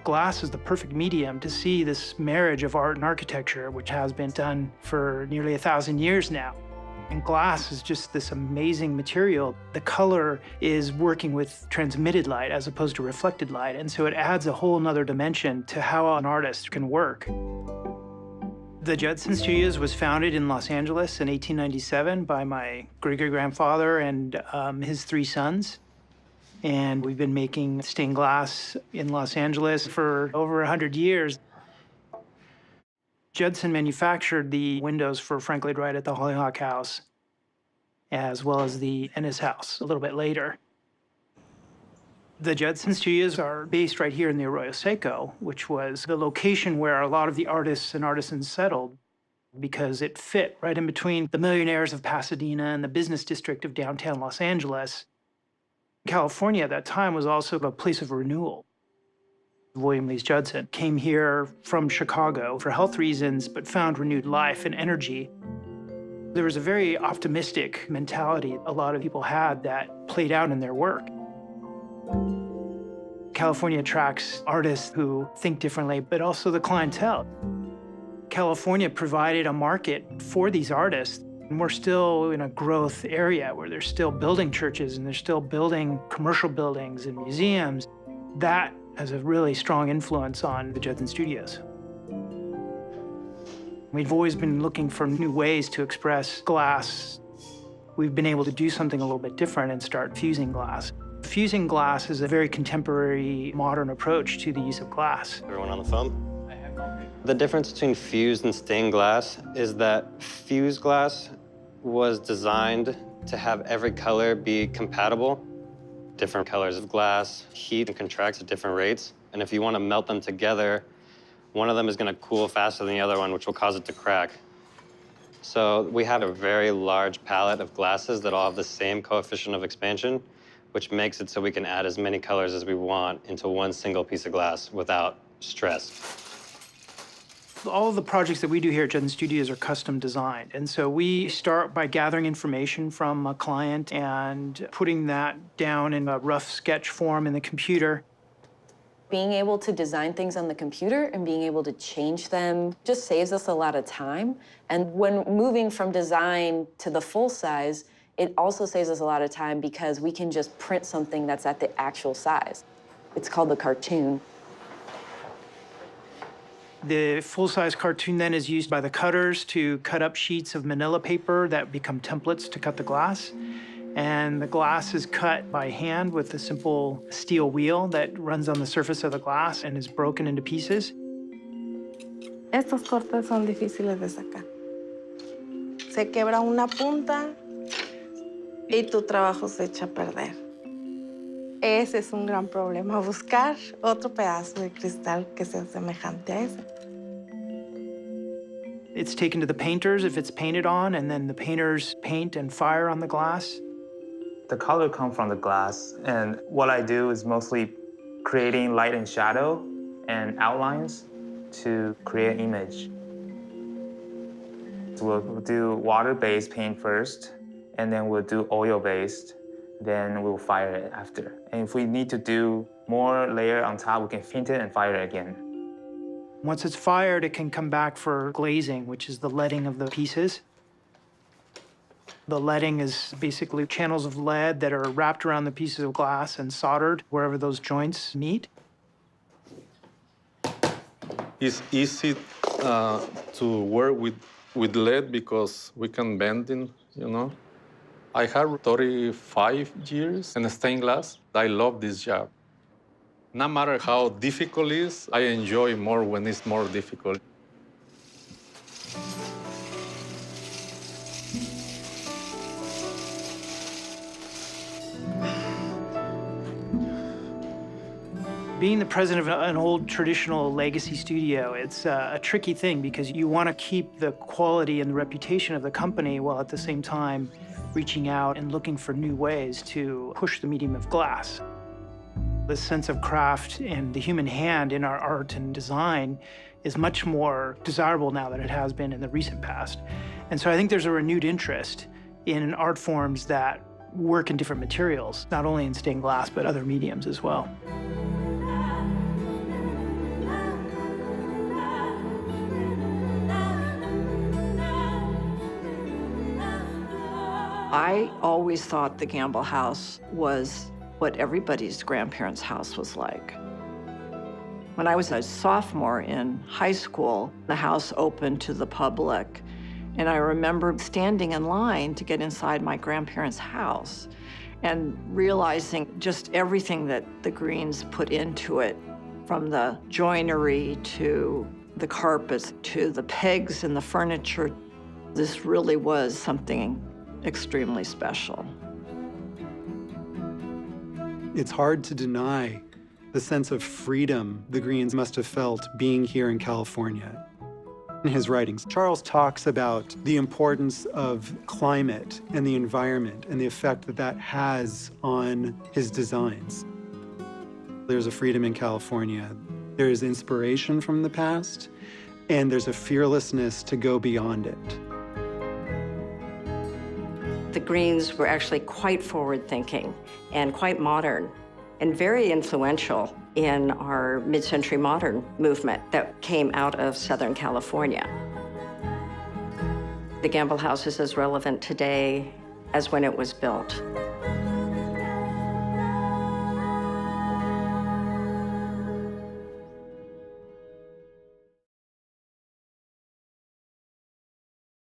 Glass is the perfect medium to see this marriage of art and architecture, which has been done for nearly 1,000 years now. And glass is just this amazing material. The color is working with transmitted light as opposed to reflected light, and so it adds a whole nother dimension to how an artist can work. The Judson Studios was founded in Los Angeles in 1897 by my great-great-grandfather and his 3 sons. And we've been making stained glass in Los Angeles for over 100 years. Judson manufactured the windows for Frank Lloyd Wright at the Hollyhock House, as well as the Ennis House a little bit later. The Judson Studios are based right here in the Arroyo Seco, which was the location where a lot of the artists and artisans settled because it fit right in between the millionaires of Pasadena and the business district of downtown Los Angeles. California at that time was also a place of renewal. William Lees Judson came here from Chicago for health reasons, but found renewed life and energy. There was a very optimistic mentality a lot of people had that played out in their work. California attracts artists who think differently, but also the clientele. California provided a market for these artists. And we're still in a growth area where they're still building churches and they're still building commercial buildings and museums. That has a really strong influence on the Judson Studios. We've always been looking for new ways to express glass. We've been able to do something a little bit different and start fusing glass. Fusing glass is a very contemporary, modern approach to the use of glass. Everyone on the phone? The difference between fused and stained glass is that fused glass was designed to have every color be compatible. Different colors of glass heat and contracts at different rates. And if you want to melt them together, one of them is going to cool faster than the other one, which will cause it to crack. So we have a very large palette of glasses that all have the same coefficient of expansion, which makes it so we can add as many colors as we want into one single piece of glass without stress. All of the projects that we do here at Judson Studios are custom designed. And so we start by gathering information from a client and putting that down in a rough sketch form in the computer. Being able to design things on the computer and being able to change them just saves us a lot of time. And when moving from design to the full size, it also saves us a lot of time because we can just print something that's at the actual size. It's called the cartoon. The full-size cartoon then is used by the cutters to cut up sheets of manila paper that become templates to cut the glass. And the glass is cut by hand with a simple steel wheel that runs on the surface of the glass and is broken into pieces. Estos cortes son difíciles de sacar. Se quebra una punta y tu trabajo se echa a perder. Ese es un gran problema, buscar otro pedazo de cristal que sea semejante a ese. It's taken to the painters if it's painted on, and then the painters paint and fire on the glass. The color comes from the glass, and what I do is mostly creating light and shadow and outlines to create an image. So we'll do water-based paint first, and then we'll do oil-based, then we'll fire it after. And if we need to do more layer on top, we can paint it and fire it again. Once it's fired, it can come back for glazing, which is the leading of the pieces. The leading is basically channels of lead that are wrapped around the pieces of glass and soldered wherever those joints meet. It's easy to work with lead because we can bend it, you know. I have 35 years in stained glass. I love this job. No matter how difficult it is, I enjoy more when it's more difficult. Being the president of an old traditional legacy studio, it's a tricky thing because you want to keep the quality and the reputation of the company while at the same time reaching out and looking for new ways to push the medium of glass. The sense of craft and the human hand in our art and design is much more desirable now than it has been in the recent past. And so I think there's a renewed interest in art forms that work in different materials, not only in stained glass, but other mediums as well. I always thought the Gamble House was what everybody's grandparents' house was like. When I was a sophomore in high school, the house opened to the public, and I remember standing in line to get inside my grandparents' house and realizing just everything that the Greens put into it, from the joinery to the carpets to the pegs in the furniture. This really was something extremely special. It's hard to deny the sense of freedom the Greens must have felt being here in California. In his writings, Charles talks about the importance of climate and the environment and the effect that that has on his designs. There's a freedom in California. There is inspiration from the past, and there's a fearlessness to go beyond it. The Greens were actually quite forward-thinking and quite modern and very influential in our mid-century modern movement that came out of Southern California. The Gamble House is as relevant today as when it was built.